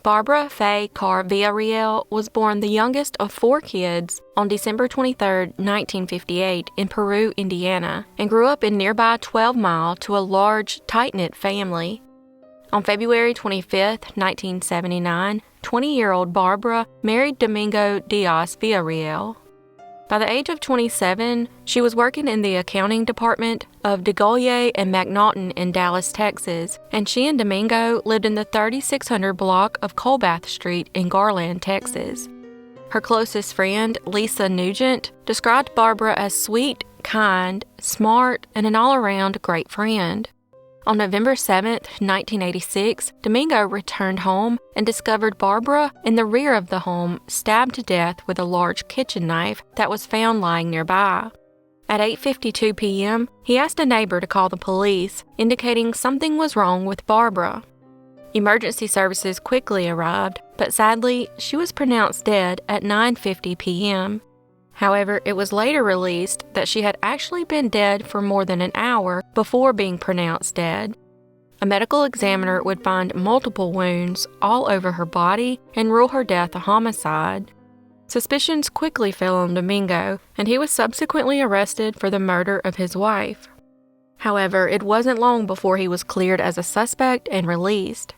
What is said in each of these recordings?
Barbara Fay Villareal was born the youngest of 4 kids on December 23, 1958 in Peru, Indiana, and grew up in nearby 12 Mile to a large, tight-knit family. On February 25, 1979, 20-year-old Barbara married Domingo Diaz Villareal. By the age of 27, she was working in the accounting department of DeGolyer and McNaughton in Dallas, Texas, and she and Domingo lived in the 3600 block of Colbath Street in Garland, Texas. Her closest friend, Lisa Nugent, described Barbara as sweet, kind, smart, and an all-around great friend. On November 7, 1986, Domingo returned home and discovered Barbara in the rear of the home, stabbed to death with a large kitchen knife that was found lying nearby. At 8:52 p.m., he asked a neighbor to call the police, indicating something was wrong with Barbara. Emergency services quickly arrived, but sadly, she was pronounced dead at 9:50 p.m. However, it was later released that she had actually been dead for more than an hour before being pronounced dead. A medical examiner would find multiple wounds all over her body and rule her death a homicide. Suspicions quickly fell on Domingo, and he was subsequently arrested for the murder of his wife. However, it wasn't long before he was cleared as a suspect and released.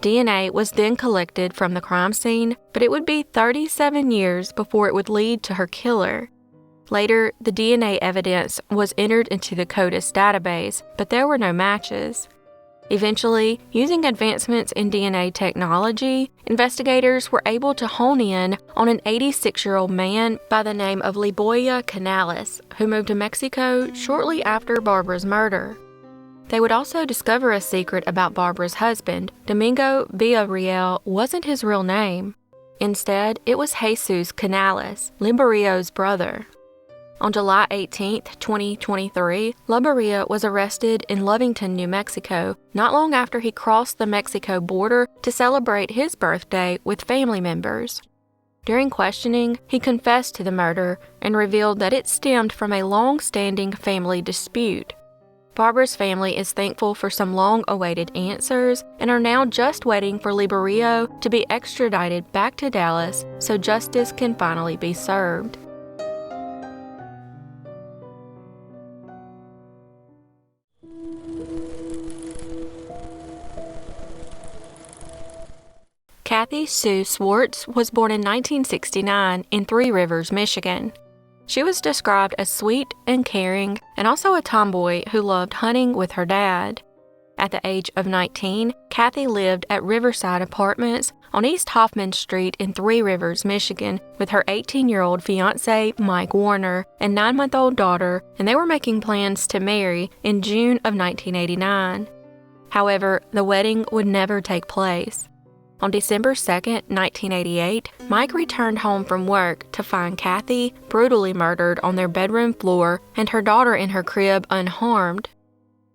DNA was then collected from the crime scene, but it would be 37 years before it would lead to her killer. Later, the DNA evidence was entered into the CODIS database, but there were no matches. Eventually, using advancements in DNA technology, investigators were able to hone in on an 86-year-old man by the name of Liboya Canales, who moved to Mexico shortly after Barbara's murder. They would also discover a secret about Barbara's husband. Domingo Villareal wasn't his real name. Instead, it was Jesus Canales, Liborio's brother. On July 18, 2023, Liborio was arrested in Lovington, New Mexico, not long after he crossed the Mexico border to celebrate his birthday with family members. During questioning, he confessed to the murder and revealed that it stemmed from a long-standing family dispute. Barbara's family is thankful for some long-awaited answers and are now just waiting for Liborio to be extradited back to Dallas so justice can finally be served. Cathy Sue Swartz was born in 1969 in Three Rivers, Michigan. She was described as sweet and caring, and also a tomboy who loved hunting with her dad. At the age of 19, Cathy lived at Riverside Apartments on East Hoffman Street in Three Rivers, Michigan, with her 18-year-old fiancé, Mike Warner, and 9-month-old daughter, and they were making plans to marry in June of 1989. However, the wedding would never take place. On December 2, 1988, Mike returned home from work to find Cathy brutally murdered on their bedroom floor and her daughter in her crib unharmed.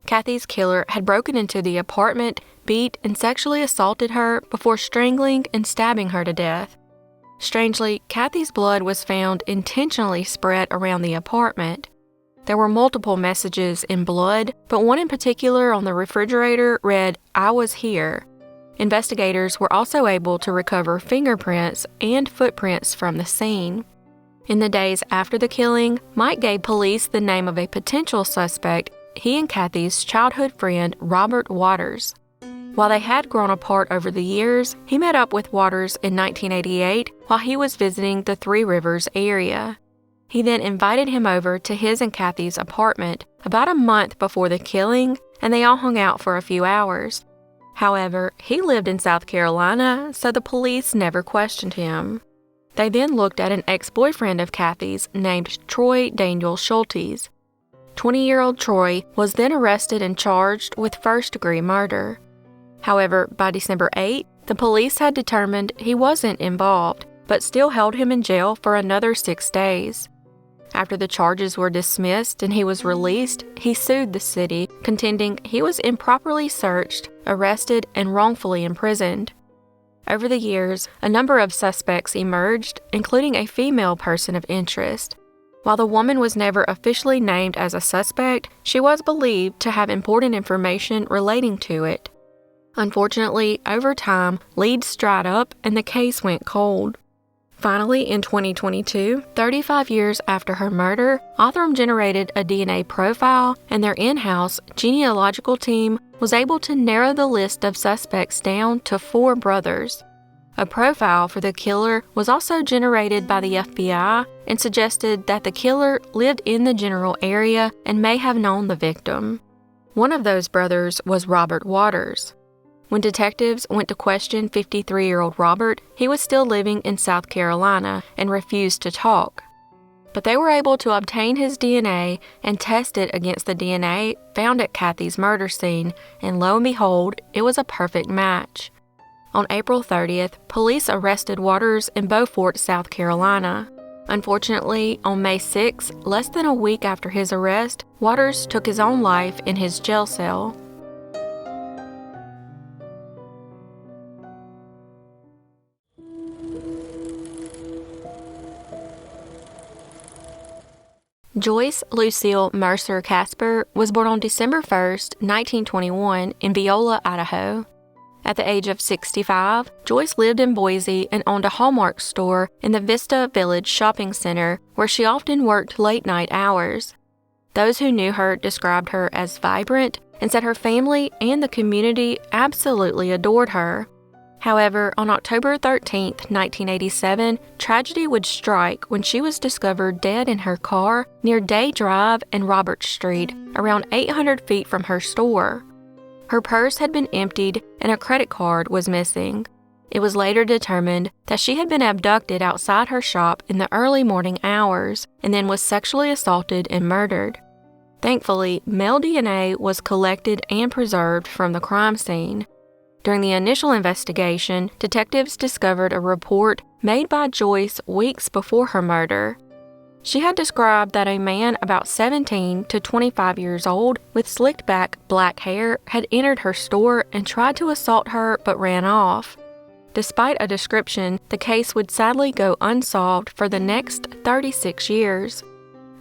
Cathy's killer had broken into the apartment, beat and sexually assaulted her before strangling and stabbing her to death. Strangely, Cathy's blood was found intentionally spread around the apartment. There were multiple messages in blood, but one in particular on the refrigerator read, "I was here." Investigators were also able to recover fingerprints and footprints from the scene. In the days after the killing, Mike gave police the name of a potential suspect, he and Cathy's childhood friend, Robert Waters. While they had grown apart over the years, he met up with Waters in 1988 while he was visiting the Three Rivers area. He then invited him over to his and Cathy's apartment about a month before the killing, and they all hung out for a few hours. However, he lived in South Carolina, so the police never questioned him. They then looked at an ex-boyfriend of Cathy's named Troy Daniel Schultes. 20-year-old Troy was then arrested and charged with first-degree murder. However, by December 8, the police had determined he wasn't involved, but still held him in jail for another 6 days. After the charges were dismissed and he was released, he sued the city, contending he was improperly searched, arrested, and wrongfully imprisoned. Over the years, a number of suspects emerged, including a female person of interest. While the woman was never officially named as a suspect, she was believed to have important information relating to it. Unfortunately, over time, leads dried up and the case went cold. Finally, in 2022, 35 years after her murder, Othram generated a DNA profile, and their in-house genealogical team was able to narrow the list of suspects down to 4 brothers. A profile for the killer was also generated by the FBI and suggested that the killer lived in the general area and may have known the victim. One of those brothers was Robert Waters. When detectives went to question 53-year-old Robert, he was still living in South Carolina and refused to talk. But they were able to obtain his DNA and test it against the DNA found at Cathy's murder scene, and lo and behold, it was a perfect match. On April 30th, police arrested Waters in Beaufort, South Carolina. Unfortunately, on May 6, less than a week after his arrest, Waters took his own life in his jail cell. Joyce Lucille Mercer Casper was born on December 1, 1921, in Viola, Idaho. At the age of 65, Joyce lived in Boise and owned a Hallmark store in the Vista Village Shopping Center, where she often worked late-night hours. Those who knew her described her as vibrant and said her family and the community absolutely adored her. However, on October 13, 1987, tragedy would strike when she was discovered dead in her car near Day Drive and Robert Street, around 800 feet from her store. Her purse had been emptied and a credit card was missing. It was later determined that she had been abducted outside her shop in the early morning hours and then was sexually assaulted and murdered. Thankfully, male DNA was collected and preserved from the crime scene. During the initial investigation, detectives discovered a report made by Joyce weeks before her murder. She had described that a man about 17 to 25 years old with slicked back black hair had entered her store and tried to assault her but ran off. Despite a description, the case would sadly go unsolved for the next 36 years.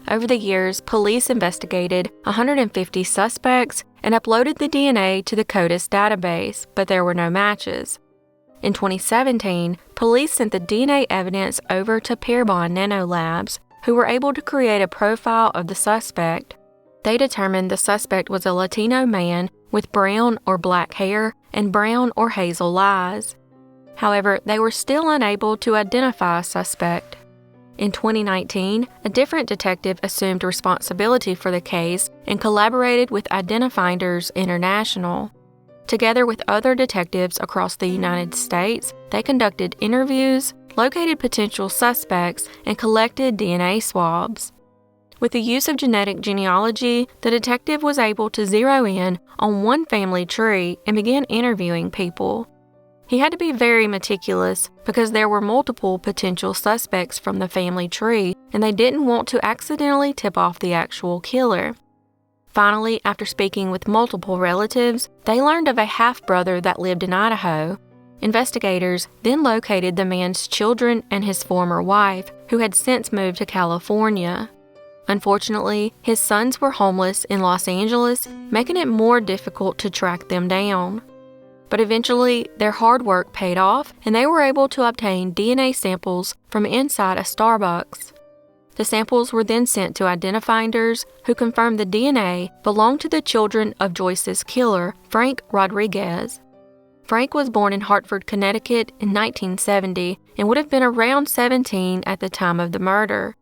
Over the years, police investigated 150 suspects and uploaded the DNA to the CODIS database, but there were no matches. In 2017, police sent the DNA evidence over to Parabon Nanolabs, who were able to create a profile of the suspect. They determined the suspect was a Latino man with brown or black hair and brown or hazel eyes. However, they were still unable to identify a suspect. In 2019, a different detective assumed responsibility for the case and collaborated with Identifinders International. Together with other detectives across the United States, they conducted interviews, located potential suspects, and collected DNA swabs. With the use of genetic genealogy, the detective was able to zero in on one family tree and begin interviewing people. He had to be very meticulous because there were multiple potential suspects from the family tree, and they didn't want to accidentally tip off the actual killer. Finally, after speaking with multiple relatives, they learned of a half-brother that lived in Idaho. Investigators then located the man's children and his former wife, who had since moved to California. Unfortunately, his sons were homeless in Los Angeles, making it more difficult to track them down. But eventually, their hard work paid off, and they were able to obtain DNA samples from inside a Starbucks. The samples were then sent to Identifinders, who confirmed the DNA belonged to the children of Joyce's killer, Frank Rodriguez. Frank was born in Hartford, Connecticut in 1970 and would have been around 17 at the time of the murder.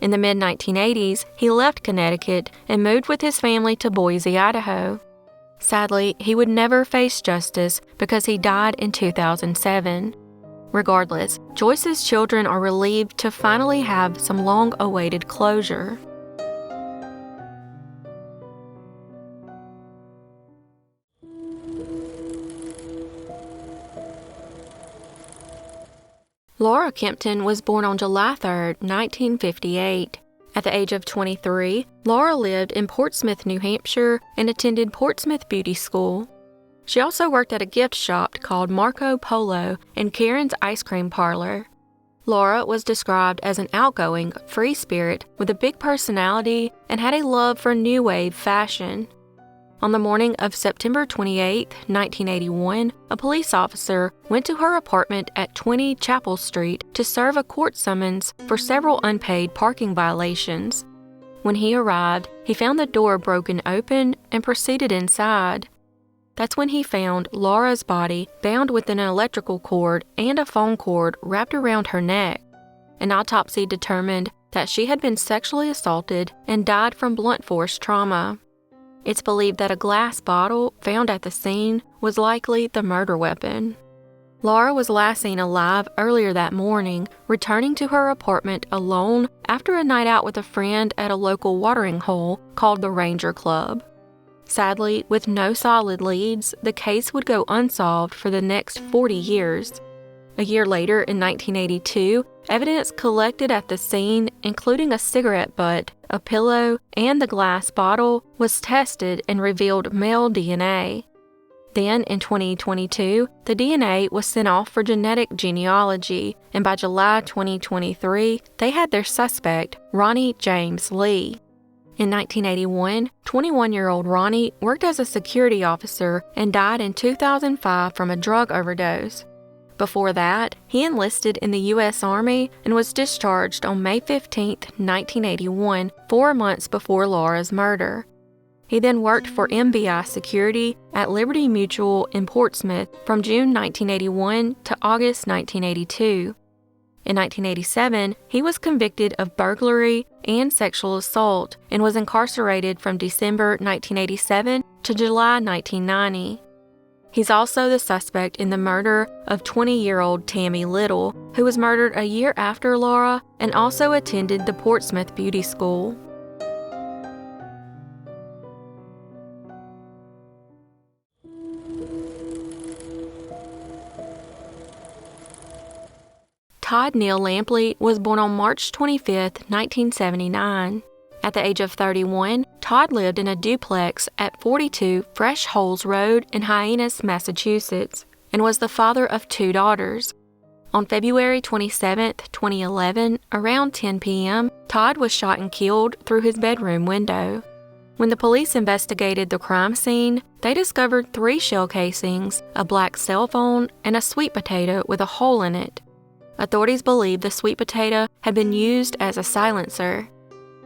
In the mid-1980s, he left Connecticut and moved with his family to Boise, Idaho. Sadly, he would never face justice because he died in 2007. Regardless, Joyce's children are relieved to finally have some long-awaited closure. Laura Kempton was born on July 3, 1958. At the age of 23, Laura lived in Portsmouth, New Hampshire, and attended Portsmouth Beauty School. She also worked at a gift shop called Marco Polo and Karen's Ice Cream Parlor. Laura was described as an outgoing, free spirit with a big personality and had a love for new wave fashion. On the morning of September 28, 1981, a police officer went to her apartment at 20 Chapel Street to serve a court summons for several unpaid parking violations. When he arrived, he found the door broken open and proceeded inside. That's when he found Laura's body bound with an electrical cord and a phone cord wrapped around her neck. An autopsy determined that she had been sexually assaulted and died from blunt force trauma. It's believed that a glass bottle found at the scene was likely the murder weapon. Laura was last seen alive earlier that morning, returning to her apartment alone after a night out with a friend at a local watering hole called the Ranger Club. Sadly, with no solid leads, the case would go unsolved for the next 40 years. A year later, in 1982, evidence collected at the scene, including a cigarette butt, a pillow, and the glass bottle, was tested and revealed male DNA. Then, in 2022, the DNA was sent off for genetic genealogy, and by July 2023, they had their suspect, Ronnie James Lee. In 1981, 21-year-old Ronnie worked as a security officer and died in 2005 from a drug overdose. Before that, he enlisted in the U.S. Army and was discharged on May 15, 1981, 4 months before Laura's murder. He then worked for MBI Security at Liberty Mutual in Portsmouth from June 1981 to August 1982. In 1987, he was convicted of burglary and sexual assault and was incarcerated from December 1987 to July 1990. He's also the suspect in the murder of 20-year-old Tammy Little, who was murdered a year after Laura and also attended the Portsmouth Beauty School. Todd Neal Lampley was born on March 25, 1979. At the age of 31, Todd lived in a duplex at 42 Fresh Holes Road in Hyannis, Massachusetts, and was the father of 2 daughters. On February 27, 2011, around 10 p.m., Todd was shot and killed through his bedroom window. When the police investigated the crime scene, they discovered 3 shell casings, a black cell phone, and a sweet potato with a hole in it. Authorities believe the sweet potato had been used as a silencer.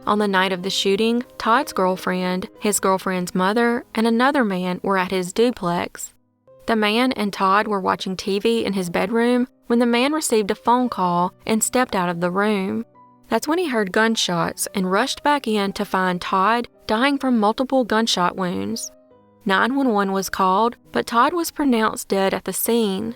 On the night of the shooting, Todd's girlfriend, his girlfriend's mother, and another man were at his duplex. The man and Todd were watching TV in his bedroom when the man received a phone call and stepped out of the room. That's when he heard gunshots and rushed back in to find Todd dying from multiple gunshot wounds. 911 was called, but Todd was pronounced dead at the scene.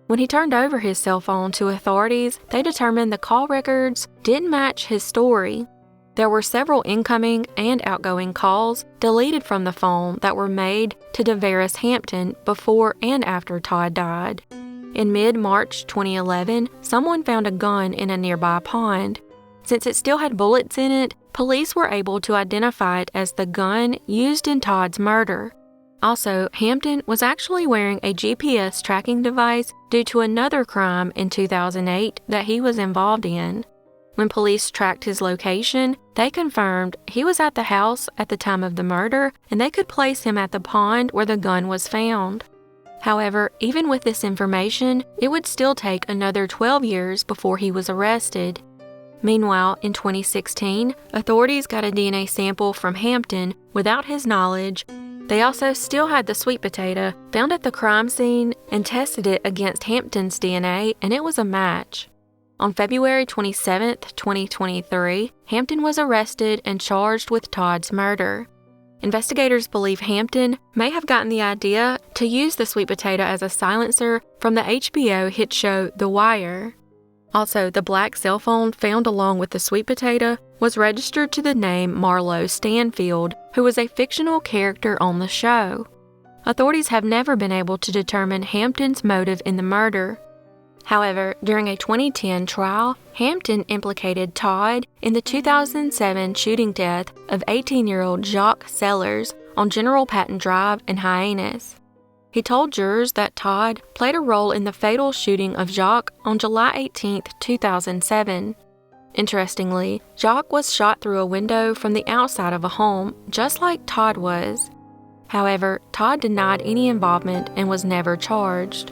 When he turned over his cell phone to authorities, they determined the call records didn't match his story. There were several incoming and outgoing calls deleted from the phone that were made to DeVeris Hampton before and after Todd died. In mid-March 2011, someone found a gun in a nearby pond. Since it still had bullets in it, police were able to identify it as the gun used in Todd's murder. Also, Hampton was actually wearing a GPS tracking device due to another crime in 2008 that he was involved in. When police tracked his location, they confirmed he was at the house at the time of the murder, and they could place him at the pond where the gun was found. However, even with this information, it would still take another 12 years before he was arrested. Meanwhile, in 2016, authorities got a DNA sample from Hampton without his knowledge. They also still had the sweet potato found at the crime scene and tested it against Hampton's DNA, and it was a match. On February 27, 2023, Hampton was arrested and charged with Todd's murder. Investigators believe Hampton may have gotten the idea to use the sweet potato as a silencer from the HBO hit show The Wire. Also, the black cell phone found along with the sweet potato was registered to the name Marlo Stanfield, who was a fictional character on the show. Authorities have never been able to determine Hampton's motive in the murder. However, during a 2010 trial, Hampton implicated Todd in the 2007 shooting death of 18-year-old Jacques Sellers on General Patton Drive in Hyannis. He told jurors that Todd played a role in the fatal shooting of Jacques on July 18, 2007. Interestingly, Jacques was shot through a window from the outside of a home, just like Todd was. However, Todd denied any involvement and was never charged.